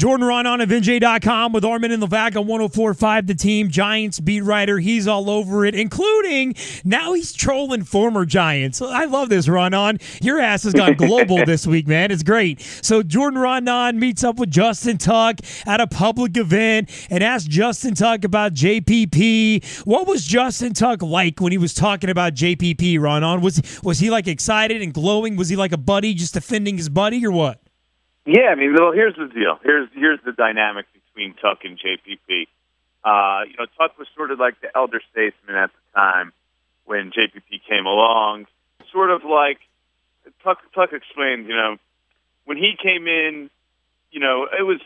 Jordan Raanan of NJ.com with Armen Levack on 104.5 The Team. Giants beat writer. He's all over it, including now he's trolling former Giants. I love this, Raanan. Your ass has gone global this week, man. It's great. So Jordan Raanan meets up with Justin Tuck at a public event and asked Justin Tuck about JPP. What was Justin Tuck like when he was talking about JPP, Raanan? Was he like excited and glowing? Was he like a buddy just defending his buddy or what? Yeah, I mean, well, here's the deal. Here's the dynamic between Tuck and JPP. Tuck was sort of like the elder statesman at the time when JPP came along. Sort of like Tuck explained, when he came in, it was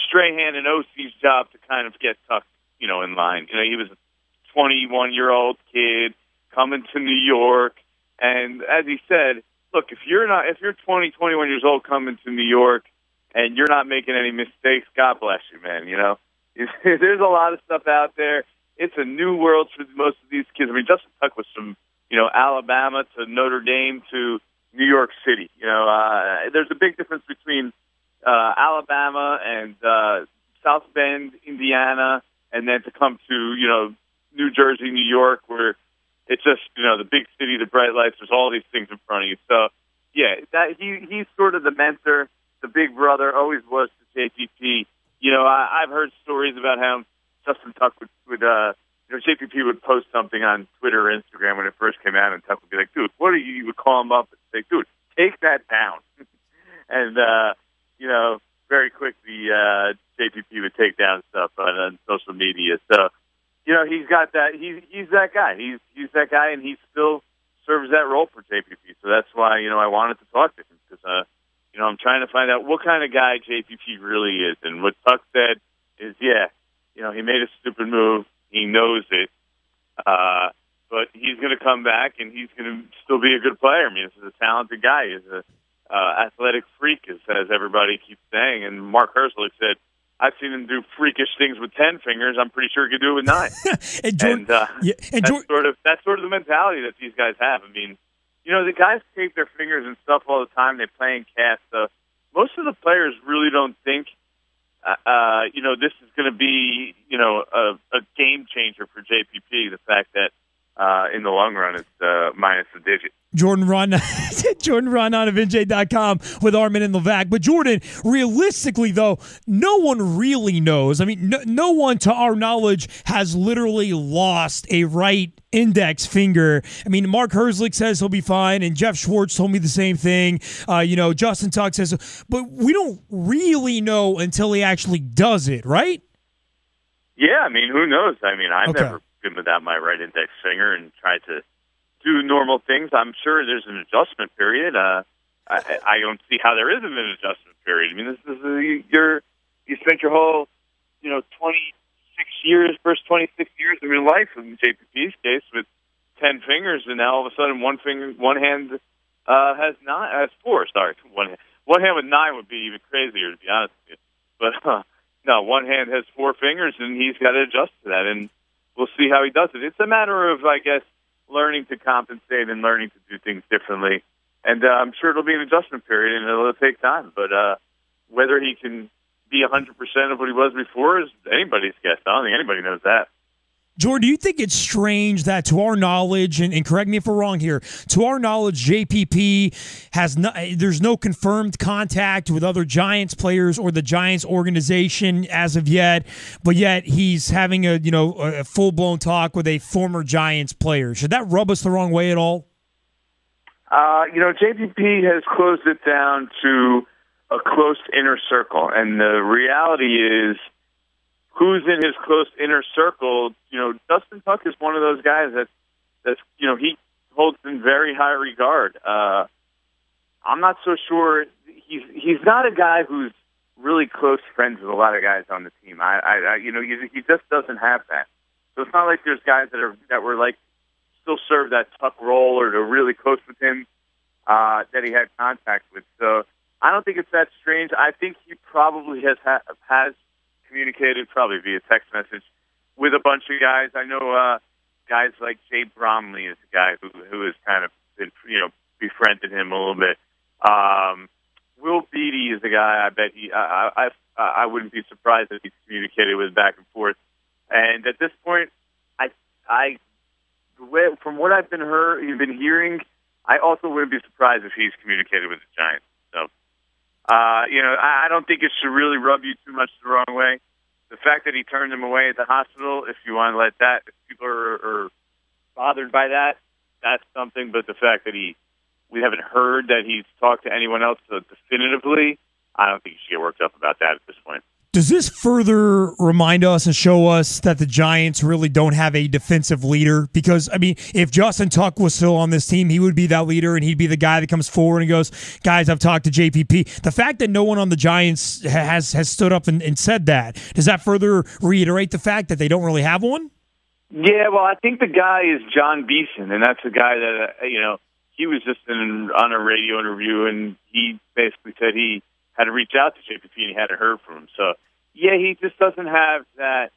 Strahan and OC's job to kind of get Tuck, in line. He was a 21-year-old kid coming to New York, and as he said, look, if you're 20, 21 years old coming to New York and you're not making any mistakes, God bless you, man. There's a lot of stuff out there. It's a new world for most of these kids. I mean, Justin Tuck was from, Alabama to Notre Dame to New York City. There's a big difference between Alabama and South Bend, Indiana, and then to come to, New Jersey, New York, where it's just, the big city, the bright lights, there's all these things in front of you. So, yeah, he's sort of the mentor, the big brother, always was to JPP. I've heard stories about how Justin Tuck would JPP would post something on Twitter or Instagram when it first came out, and Tuck would be like, dude, what are you? You would call him up and say, dude, take that down. And, very quickly, JPP would take down stuff on social media. So, he's got that. He's that guy. He's that guy, and he still serves that role for JPP. So that's why I wanted to talk to him because I'm trying to find out what kind of guy JPP really is. And what Tuck said is, he made a stupid move. He knows it, but he's going to come back and he's going to still be a good player. I mean, this is a talented guy. He's a athletic freak, as everybody keeps saying. And Mark Herzlich said, I've seen him do freakish things with 10 fingers. I'm pretty sure he could do it with 9. That's sort of the mentality that these guys have. I mean, the guys tape their fingers and stuff all the time. They play in cast. Most of the players really don't think, this is going to be, a game changer for JPP. The fact that in the long run it's minus a digit. Jordan Raanan of NJ.com with Armen Levack. But Jordan, realistically, though, no one really knows. I mean, no one, to our knowledge, has literally lost a right index finger. I mean, Mark Herzlich says he'll be fine, and Jeff Schwartz told me the same thing. Justin Tuck says, but we don't really know until he actually does it, right? Yeah, I mean, who knows? I mean, I've never been without my right index finger and tried to do normal things. I'm sure there's an adjustment period. I don't see how there isn't an adjustment period. I mean, this is you spent your whole 26 years of your life in JPP's case with 10 fingers, and now all of a sudden one hand has 4. Sorry, one hand with 9 would be even crazier, to be honest with you. But no, one hand has 4 fingers, and he's got to adjust to that, and we'll see how he does it. It's a matter of, I guess, learning to compensate and learning to do things differently. And I'm sure it'll be an adjustment period, and it'll take time. But whether he can be 100% of what he was before is anybody's guess. I don't think anybody knows that. Jordan, do you think it's strange that, to our knowledge, and correct me if we're wrong here, to our knowledge, JPP there's no confirmed contact with other Giants players or the Giants organization as of yet, but yet he's having a full-blown talk with a former Giants player. Should that rub us the wrong way at all? JPP has closed it down to a close inner circle, and the reality is, who's in his close inner circle? Justin Tuck is one of those guys that's he holds in very high regard. I'm not so sure he's not a guy who's really close friends with a lot of guys on the team. He just doesn't have that. So it's not like there's guys that were like still serve that Tuck role or are really close with him that he had contact with. So I don't think it's that strange. I think he probably has communicated probably via text message with a bunch of guys. I know guys like Jay Bromley is a guy who has kind of been, befriended him a little bit. Will Beatty is a guy I bet I wouldn't be surprised if he's communicated with back and forth. And at this point, from what I've been hearing, I also wouldn't be surprised if he's communicated with the Giants. So, I don't think it should really rub you too much the wrong way. The fact that he turned him away at the hospital, if you want to let that, if people are bothered by that, that's something. But the fact that we haven't heard that he's talked to anyone else definitively, I don't think you should get worked up about that at this point. Does this further remind us and show us that the Giants really don't have a defensive leader? Because, I mean, if Justin Tuck was still on this team, he would be that leader, and he'd be the guy that comes forward and goes, guys, I've talked to JPP. The fact that no one on the Giants has stood up and said that, does that further reiterate the fact that they don't really have one? Yeah, well, I think the guy is John Beeson, and that's a guy that, he was just on a radio interview, and he basically said he had to reach out to JPP, and he hadn't heard from him. So, yeah, he just doesn't have that.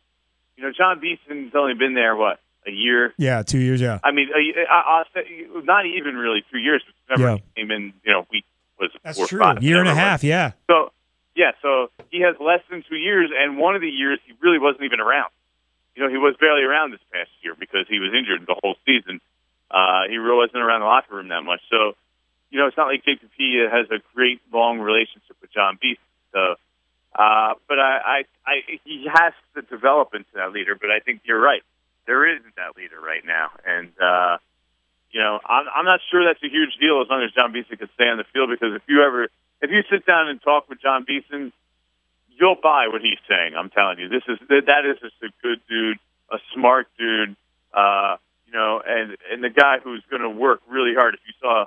John Beeson's only been there, a year? Yeah, 2 years, yeah. I mean, I'll say, not even really 2 years. Remember, he came in, week was That's 4 or true. 5. Year and a half, yeah. So he has less than 2 years, and one of the years he really wasn't even around. He was barely around this past year because he was injured the whole season. He really wasn't around the locker room that much. So, it's not like JPP has a great, long relationship with John Beeson. So, but he has to develop into that leader. But I think you're right. There isn't that leader right now. And, I'm not sure that's a huge deal as long as John Beeson can stay on the field, because if you sit down and talk with John Beeson, you'll buy what he's saying. I'm telling you, that is just a good dude, a smart dude, and the guy who's going to work really hard. If you saw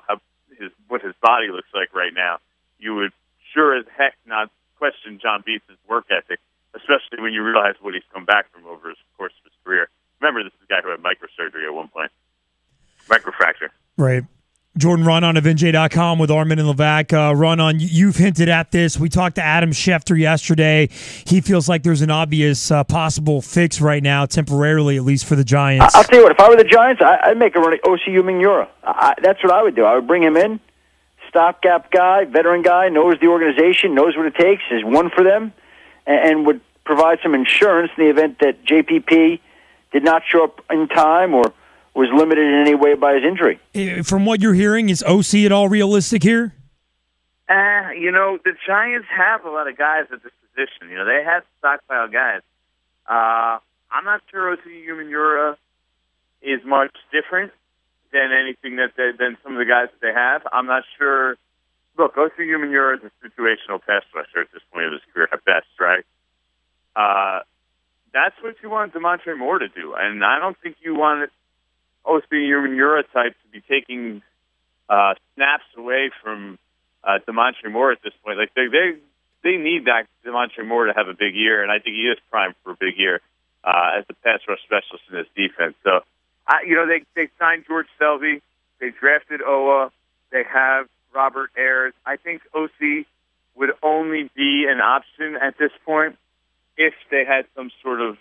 what his body looks like right now, you would sure as heck not question John Beeson's work ethic, especially when you realize what he's come back from over his course of his career. Remember, this is a guy who had microsurgery at one point, microfracture. Right. Jordan Raanan of NJ.com with Armen and Levack. Raanan, you've hinted at this. We talked to Adam Schefter yesterday. He feels like there's an obvious possible fix right now, temporarily, at least for the Giants. I'll tell you what, if I were the Giants, I'd make a run at Osi Umenyiora. That's what I would do. I would bring him in, stopgap guy, veteran guy, knows the organization, knows what it takes, has won for them, and would provide some insurance in the event that JPP did not show up in time or was limited in any way by his injury. From what you're hearing, is OC at all realistic here? The Giants have a lot of guys at this position. They have stockpile guys. I'm not sure OC Umenyiora is much different than anything than some of the guys that they have. I'm not sure. Look, OC Umenyiora is a situational pass rusher at this point of his career at best, right? That's what you want Demontre Moore to do, and I don't think you want OC Umenyiora type to be taking snaps away from Demontre Moore at this point. Like they need that Demontre Moore to have a big year, and I think he is primed for a big year as the pass rush specialist in this defense. So, they signed George Selvey, they drafted Owa, they have Robert Ayers. I think OC would only be an option at this point if they had some sort of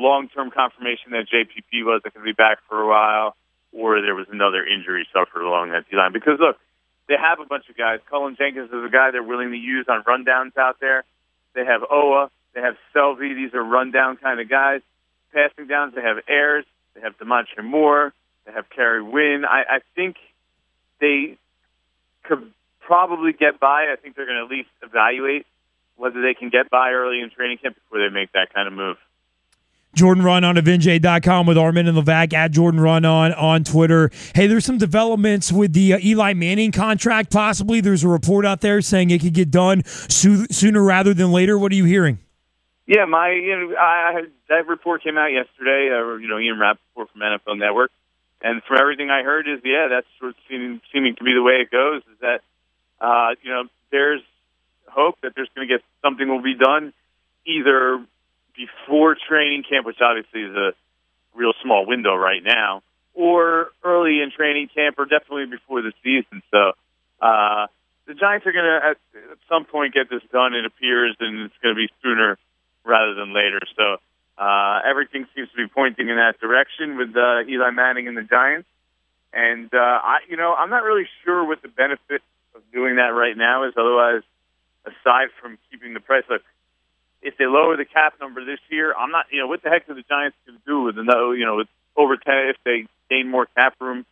long-term confirmation that JPP wasn't going to be back for a while, or there was another injury suffered along that line. Because, look, they have a bunch of guys. Cullen Jenkins is a guy they're willing to use on rundowns out there. They have Owa. They have Selvey. These are rundown kind of guys. Passing downs, they have Ayers. They have Demontre Moore. They have Kerry Wynn. I think they could probably get by. I think they're going to at least evaluate whether they can get by early in training camp before they make that kind of move. Jordan Raanan of NJ.com with Armen and Levack, at Jordan Raanan on Twitter. Hey, there's some developments with the Eli Manning contract, possibly. There's a report out there saying it could get done sooner rather than later. What are you hearing? Yeah, that report came out yesterday, Ian Rappaport from NFL Network. And from everything I heard is, that's sort of seeming to be the way it goes, is that, there's hope that there's going to get something will be done either before training camp, which obviously is a real small window right now, or early in training camp, or definitely before the season. So the Giants are going to, at some point, get this done, it appears, and it's going to be sooner rather than later. So everything seems to be pointing in that direction with Eli Manning and the Giants. And, I'm not really sure what the benefit of of doing that right now is otherwise, aside from keeping the price. Look, if they lower the cap number this year, I'm not. What the heck are the Giants going to do with another? With over 10, if they gain more cap room,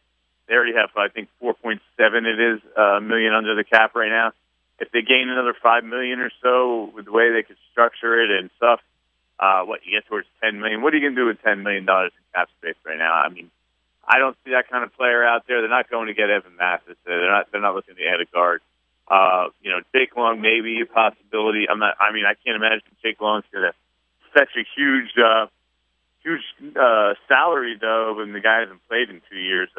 they already have, I think, 4.7. It is million under the cap right now. If they gain another $5 million or so with the way they could structure it and stuff, you get towards $10 million. What are you going to do with $10 million in cap space right now? I mean, I don't see that kind of player out there. They're not going to get Evan Mathis. They're not looking to add a guard. Jake Long may be a possibility. I can't imagine Jake Long's going to fetch a huge salary though when the guy hasn't played in 2 years.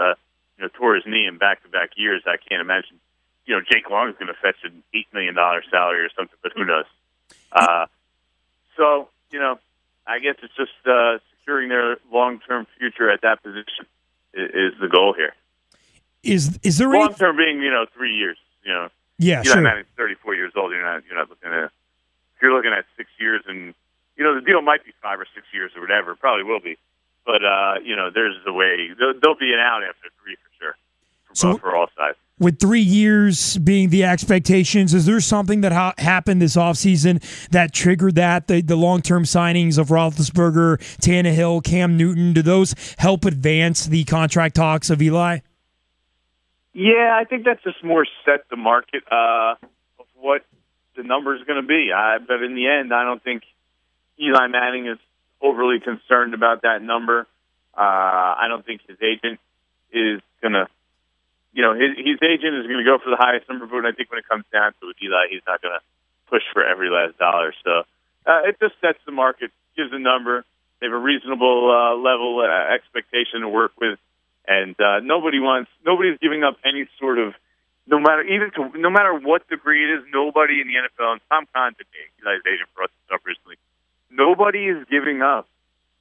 Tore his knee in back-to-back years. I can't imagine. Jake Long is going to fetch an $8 million salary or something, but who knows? I guess it's just securing their long-term future at that position is the goal here. Is there long-term being 3 years? Yeah, Eli sure. Manning's 34 years old. You're not looking at. If you're looking at 6 years, and the deal might be 5 or 6 years or whatever. It probably will be, but there's a way. There'll be an out after 3 for sure. For all sides. With 3 years being the expectations, is there something that happened this offseason that triggered that? The long-term signings of Roethlisberger, Tannehill, Cam Newton, do those help advance the contract talks of Eli? Yeah, I think that's just more set the market of what the number is going to be. But in the end, I don't think Eli Manning is overly concerned about that number. I don't think his agent is going to. His agent is going to go for the highest number, but I think when it comes down to it, Eli, he's not going to push for every last dollar. So it just sets the market, gives a number. They have a reasonable level expectation to work with, and nobody's giving up any sort of, no matter what degree it is, nobody in the NFL, and Tom Kahn today, Eli's agent brought this up recently, nobody is giving up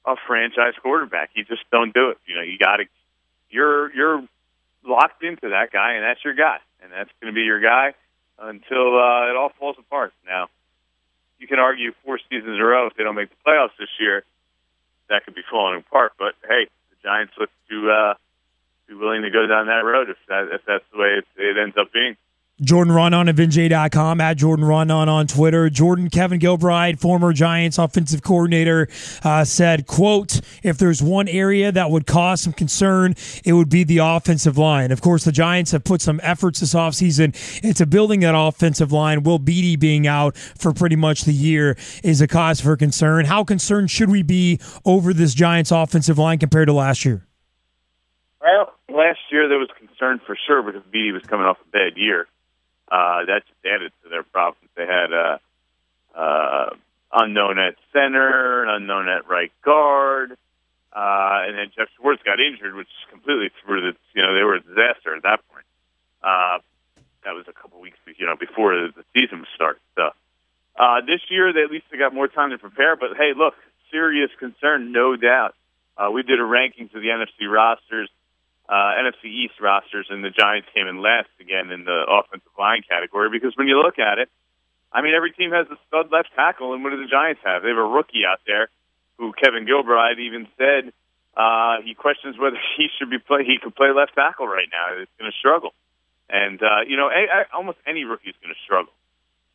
a franchise quarterback. You just don't do it. You're locked into that guy, and that's your guy, and that's going to be your guy until it all falls apart. Now, you can argue 4 seasons in a row if they don't make the playoffs this year, that could be falling apart. But hey, the Giants look to be willing to go down that road if that's the way it ends up being. Jordan Raanan of NJ.com, at Jordan Raanan on Twitter. Jordan, Kevin Gilbride, former Giants offensive coordinator, said, quote, if there's one area that would cause some concern, it would be the offensive line. Of course, the Giants have put some efforts this offseason into building that offensive line. Will Beatty being out for pretty much the year is a cause for concern. How concerned should we be over this Giants offensive line compared to last year? Well, last year there was concern for sure because Beatty was coming off a bad year. That just added to their problems. They had unknown at center, an unknown at right guard, and then Jeff Schwartz got injured, which completely threw they were a disaster at that point. That was a couple weeks, before the season was started. So this year, at least they got more time to prepare. But hey, look, serious concern, no doubt. We did a rankings of the NFC rosters. NFC East rosters, and the Giants came in last again in the offensive line category because when you look at it, every team has a stud left tackle, and what do the Giants have? They have a rookie out there who Kevin Gilbride even said he questions whether he could play left tackle right now. It's going to struggle. And, almost any rookie is going to struggle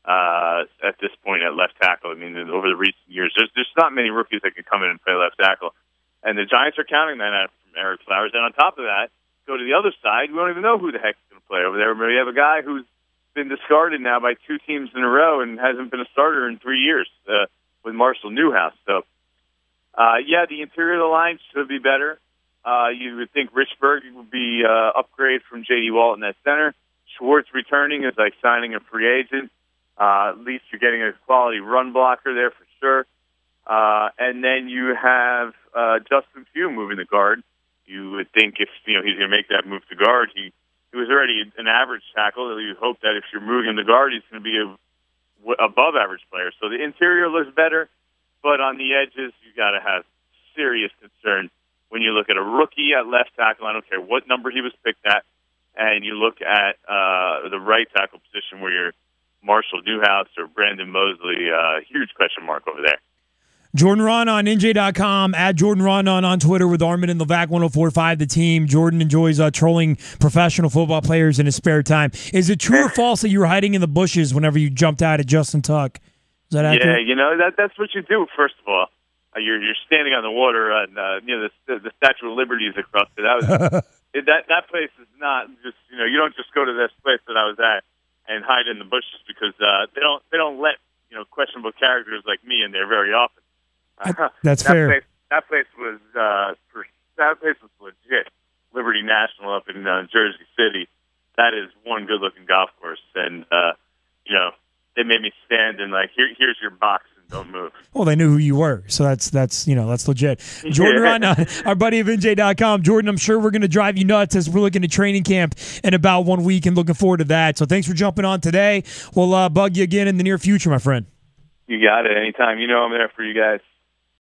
at this point at left tackle. Over the recent years, there's not many rookies that can come in and play left tackle. And the Giants are counting that out from Eric Flowers. And on top of that, go to the other side, we don't even know who the heck is going to play over there. We have a guy who's been discarded now by 2 teams in a row and hasn't been a starter in 3 years with Marshall Newhouse. So, the interior of the line should be better. You would think Richburg would be upgrade from J.D. Walton at center. Schwartz returning is like signing a free agent. At least you're getting a quality run blocker there for sure. And then you have Justin Pugh moving the guard. You would think if he's going to make that move to guard, he was already an average tackle. You hope that if you're moving him to guard, he's going to be a above average player. So the interior looks better, but on the edges, you got to have serious concern when you look at a rookie at left tackle. I don't care what number he was picked at, and you look at the right tackle position where you're Marshall Newhouse or Brandon Mosley. Huge question mark over there. Jordan Raanan on NJ.com, at Jordan Raanan on Twitter with Armen and Levack 1045 The Team. Jordan enjoys trolling professional football players in his spare time. Is it true or false that you were hiding in the bushes whenever you jumped out at Justin Tuck? Is that accurate? Yeah, that's what you do, first of all. You're standing on the water, and the Statue of Liberty is across it. That place is not just you don't just go to this place that I was at and hide in the bushes because they don't let questionable characters like me in there very often. That's fair. That place was legit. Liberty National up in Jersey City. That is one good-looking golf course, and they made me stand and here's your box and don't move. Well, they knew who you were, so that's legit. Jordan Raanan, our buddy of NJ.com. Jordan, I'm sure we're going to drive you nuts as we're looking at training camp in about 1 week and looking forward to that. So thanks for jumping on today. We'll bug you again in the near future, my friend. You got it. Anytime. I'm there for you guys.